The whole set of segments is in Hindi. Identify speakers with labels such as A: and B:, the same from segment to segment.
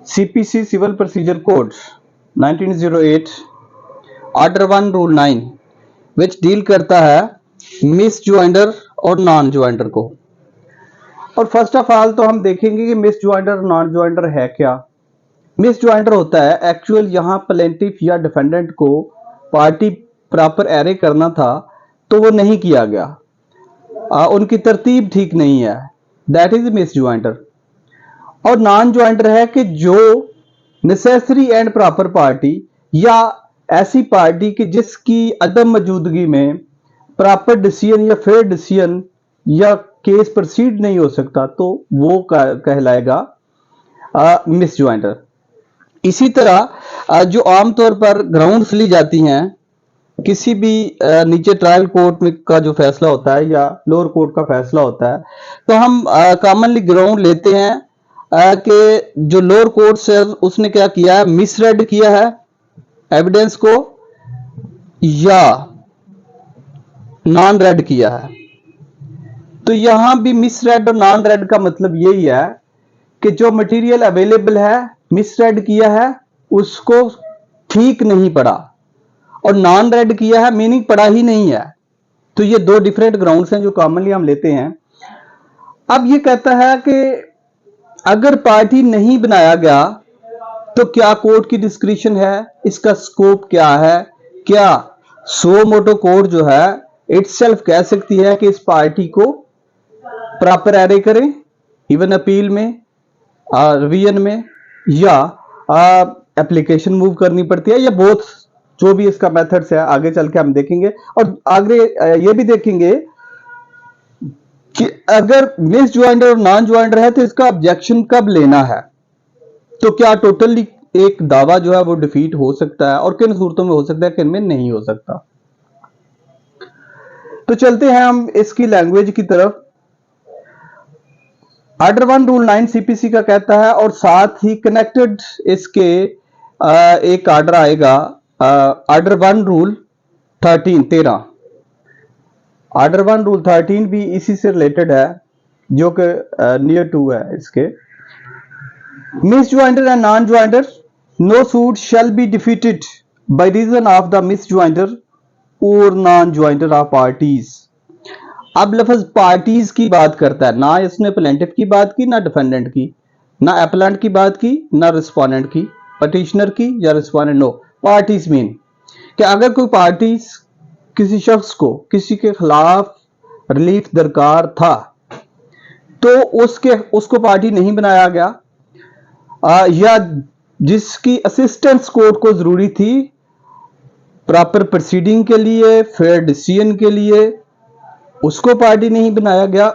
A: CPC Civil Procedure Code 1908 Order 1 Rule 9 which deal करता है मिस ज्वाइंडर और नॉन ज्वाइंडर को। और फर्स्ट ऑफ ऑल तो हम देखेंगे कि मिस ज्वाइंडर और नॉन ज्वाइंडर है क्या। मिस ज्वाइंडर होता है एक्चुअल यहाँ प्लेंटिफ या डिफेंडेंट को पार्टी प्रॉपर एरे करना था तो वो नहीं किया गया, उनकी तरतीब ठीक नहीं है, दैट इज मिस ज्वाइंडर। और नॉन ज्वाइंडर है कि जो नेसेसरी एंड प्रॉपर पार्टी या ऐसी पार्टी कि जिसकी अदम मौजूदगी में प्रॉपर डिसीजन या फेयर डिसीजन या केस प्रोसीड नहीं हो सकता तो वो कहलाएगा मिस ज्वाइंडर। इसी तरह जो आमतौर पर ग्राउंड्स ली जाती हैं किसी भी नीचे ट्रायल कोर्ट में का जो फैसला होता है या लोअर कोर्ट का फैसला होता है तो हम कॉमनली ग्राउंड लेते हैं कि जो लोअर कोर्ट से उसने क्या किया है, मिसरेड किया है एविडेंस को या नॉन रेड किया है। तो यहां भी मिसरेड और नॉन रेड का मतलब यही है कि जो मटेरियल अवेलेबल है मिसरेड किया है उसको ठीक नहीं पड़ा और नॉन रेड किया है मीनिंग पड़ा ही नहीं है। तो ये दो डिफरेंट ग्राउंड्स हैं जो कॉमनली हम लेते हैं। अब ये कहता है कि अगर पार्टी नहीं बनाया गया तो क्या कोर्ट की डिस्क्रिशन है, इसका स्कोप क्या है, क्या सो मोटो कोर्ट जो है इटसेल्फ कह सकती है कि इस पार्टी को प्रॉपर एरे करें इवन अपील में रिवीजन में या एप्लीकेशन मूव करनी पड़ती है या बोथ, जो भी इसका मेथड्स है आगे चल के हम देखेंगे। और आगे ये भी देखेंगे कि अगर मिस ज्वाइंडर और नॉन ज्वाइंडर है तो इसका ऑब्जेक्शन कब लेना है, तो क्या टोटली एक दावा जो है वो डिफीट हो सकता है और किन सूरतों में हो सकता है किन में नहीं हो सकता। तो चलते हैं हम इसकी लैंग्वेज की तरफ। ऑर्डर 1 रूल 9 सीपीसी का कहता है और साथ ही कनेक्टेड इसके एक ऑर्डर आएगा ऑर्डर 1 रूल 13 ऑर्डर 1 रूल 13 भी इसी से रिलेटेड है जो कि नियर टू है इसके। Misjoinder and non joinder no suit shall be defeated by reason of the misjoinder और नॉन ज्वाइंडर ऑफ पार्टीज। अब लफ्ज पार्टीज की बात करता है, ना इसने प्लेंटिफ की बात की, ना डिफेंडेंट की, ना एप्लेंट की बात की, ना रिस्पोंडेंट की, पटिशनर की या रिस्पोंडेंट। नो, पार्टीज मीन कि अगर कोई पार्टीज किसी शख्स को किसी के खिलाफ रिलीफ दरकार था तो उसको पार्टी नहीं बनाया गया या जिसकी असिस्टेंस कोर्ट को जरूरी थी प्रॉपर प्रोसीडिंग के लिए, फेयर डिसीजन के लिए, उसको पार्टी नहीं बनाया गया।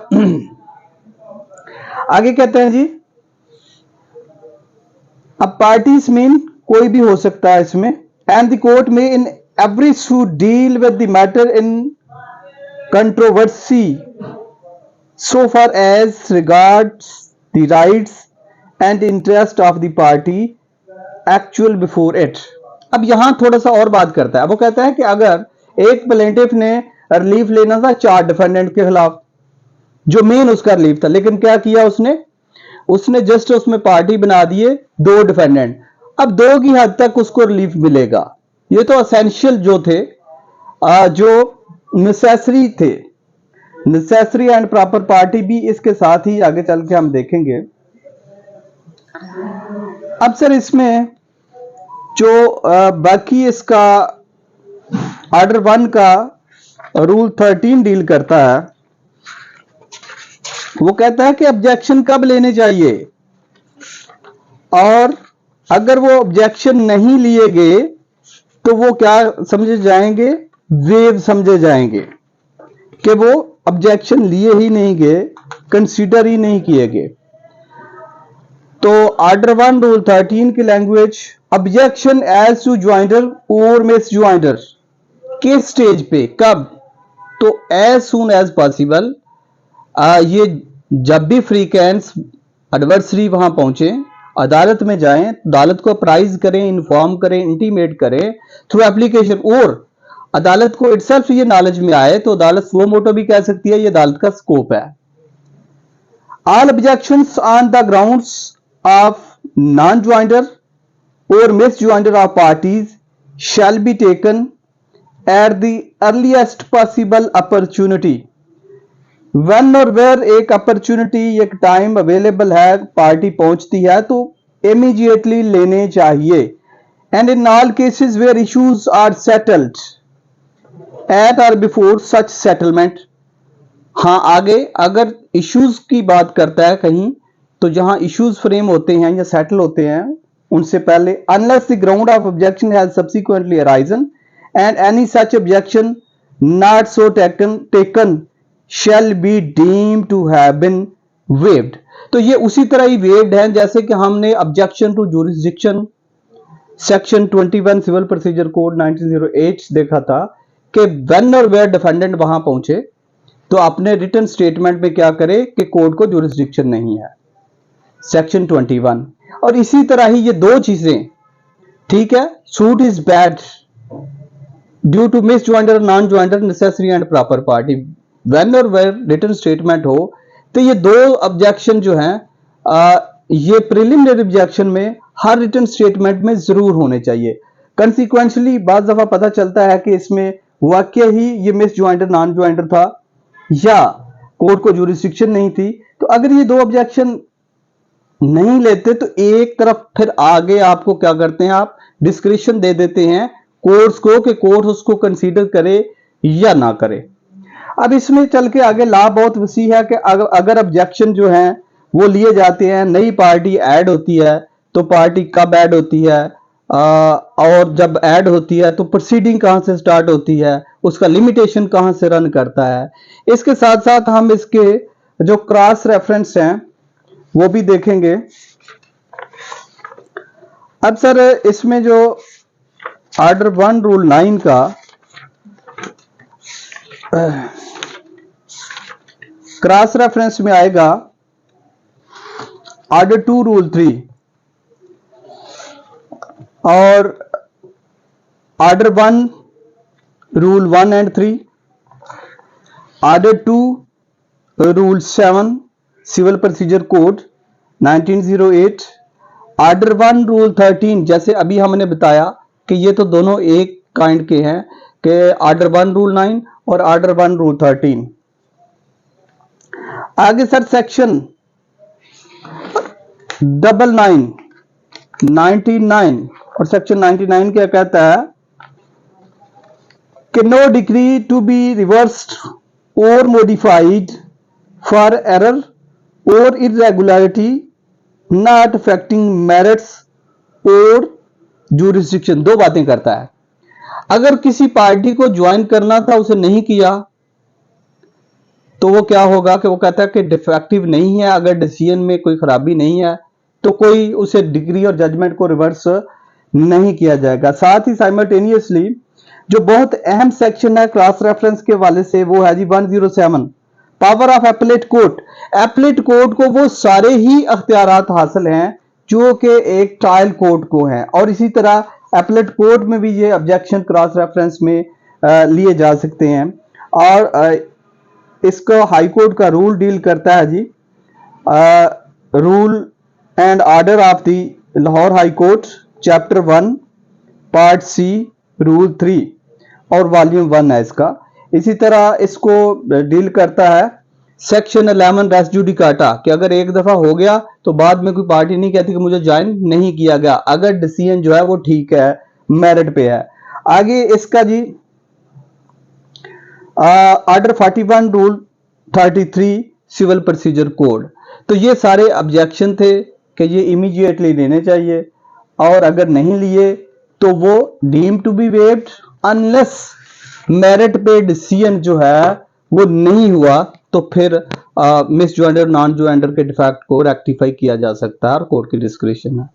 A: आगे कहते हैं जी, अब पार्टीज मीन कोई भी हो सकता है इसमें। एंड द कोर्ट में in every suit deal with the matter in controversy so far as regards the rights and interest of the party actual before it। अब यहां थोड़ा सा और बात करता है, वो कहता है कि अगर एक प्लेंटिफ ने रिलीफ लेना था 4 डिफेंडेंट के खिलाफ जो मेन उसका रिलीफ था, लेकिन क्या किया उसने जस्ट उसमें पार्टी बना दिए 2 डिफेंडेंट। अब 2 की हद तक उसको रिलीफ मिलेगा। ये तो असेंशियल जो थे जो नेसेसरी थे, नेसेसरी एंड प्रॉपर पार्टी भी इसके साथ ही आगे चल के हम देखेंगे। अब सर इसमें जो बाकी इसका ऑर्डर 1 का रूल 13 डील करता है, वो कहता है कि ऑब्जेक्शन कब लेने चाहिए और अगर वो ऑब्जेक्शन नहीं लिए गए तो वो क्या समझे जाएंगे, वेव समझे जाएंगे कि वो ऑब्जेक्शन लिए ही नहीं गए, कंसीडर ही नहीं किए गए। तो ऑर्डर 1 रूल 13 की language, objection as to joinder और मिस ज्वाइंडर किस स्टेज पे, कब, तो एज सून एज पॉसिबल। ये जब भी फ्रीकेंस एडवर्सरी वहां पहुंचे, अदालत में जाएं, अदालत को अप्राइज करें, इन्फॉर्म करें, इंटीमेट करें थ्रू एप्लीकेशन, और अदालत को इटसेल्फ ये नॉलेज में आए तो अदालत सो मोटो भी कह सकती है, ये अदालत का स्कोप है। All objections on the grounds of non-joinder or misjoinder of parties shall be taken at the earliest possible opportunity. When और where एक opportunity, एक time available है, पार्टी पहुंचती है तो immediately लेने चाहिए. And in all cases where issues are settled at or before such settlement. हाँ, आगे अगर issues की बात करता है कहीं, तो जहां issues फ्रेम होते हैं या सेटल होते हैं उनसे पहले, unless the ground of objection has subsequently arisen and any such objection not so taken shall be deemed to have been waived. तो ये उसी तरह ही waived है जैसे कि हमने objection to jurisdiction section 21 civil procedure code 1908 देखा था कि when और where डिफेंडेंट वहां पहुंचे तो अपने रिटन स्टेटमेंट में क्या करे कि कोर्ट को जुरिस्डिक्शन नहीं है, सेक्शन 21. और इसी तरह ही ये दो चीजें, ठीक है, suit is bad due to misjoinder, non joinder, necessary and proper party. When और वेयर रिटन स्टेटमेंट हो तो ये दो ऑब्जेक्शन जो हैं ये प्रिलिमिनरी ऑब्जेक्शन में हर रिटन स्टेटमेंट में जरूर होने चाहिए. कंसिक्वेंशली बाज दफा पता चलता है कि इसमें वाकई ही ये मिस ज्वाइंडर, नॉन ज्वाइंडर था या कोर्ट को जुरिस्डिक्शन नहीं थी. तो अगर ये दो ऑब्जेक्शन नहीं लेते तो एक तरफ फिर आगे आपको क्या करते हैं, आप डिस्क्रिप्शन दे देते हैं कोर्ट्स को कि कोर्ट उसको कंसीडर करे या ना करे. अब इसमें चल के आगे लॉ बहुत वसी है कि अगर ऑब्जेक्शन जो है वो लिए जाते हैं, नई पार्टी ऐड होती है तो पार्टी कब ऐड होती है और जब ऐड होती है तो प्रोसीडिंग कहां से स्टार्ट होती है, उसका लिमिटेशन कहां से रन करता है. इसके साथ साथ हम इसके जो क्रॉस रेफरेंस हैं वो भी देखेंगे. अब सर इसमें जो ऑर्डर 1 रूल 9 का क्रॉस रेफरेंस में आएगा ऑर्डर 2 रूल 3 और order 1 rule 1 and 3, order 2 rule 7 civil procedure code 1908, order 1 rule 13. जैसे अभी हमने बताया कि ये तो दोनों एक काइंड के हैं कि ऑर्डर 1 रूल 9 और ऑर्डर 1 रूल 13. आगे सर सेक्शन 99 और सेक्शन 99 क्या कहता है कि no decree to be reversed और मॉडिफाइड फॉर एरर और इरेगुलरिटी नॉट अफेक्टिंग मेरिट्स और जुरिस्डिक्शन. दो बातें करता है. अगर किसी पार्टी को ज्वाइन करना था उसे नहीं किया तो वो क्या होगा कि वो कहता है कि डिफेक्टिव नहीं है, अगर डिसीजन में कोई खराबी नहीं है तो कोई उसे डिग्री और जजमेंट को रिवर्स नहीं किया जाएगा. साथ ही साइमल्टेनियसली जो बहुत अहम सेक्शन है क्रॉस रेफरेंस के वाले से वो है जी 107 power of appellate court. Appellate court को वो सारे ही अख्तियारात हासिल हैं जो कि एक ट्रायल कोर्ट को हैं और इसी तरह एपलेट कोर्ट में भी ये ऑब्जेक्शन क्रॉस रेफरेंस में लिए जा सकते हैं. और इसको हाई कोर्ट का रूल डील करता है जी, rule and order of the Lahore high court chapter 1 part C rule 3 और वॉल्यूम 1 है इसका. इसी तरह इसको डील करता है सेक्शन 11 रेस जुडिकाटा कि अगर एक दफा हो गया तो बाद में कोई पार्टी नहीं कहती कि मुझे ज्वाइन नहीं किया गया अगर डिसीजन जो है वो ठीक है, मेरिट पे है. आगे इसका जी order 41 rule 33 civil procedure code. तो ये सारे ऑब्जेक्शन थे कि ये इमीडिएटली लेने चाहिए और अगर नहीं लिए तो वो deem to be waived unless merit पे डिसीजन जो है वो नहीं हुआ तो फिर मिस ज्वाइंडर, नॉन ज्वाइंडर के डिफेक्ट को रेक्टिफाई किया जा सकता है और कोर्ट की डिस्क्रिप्शन है.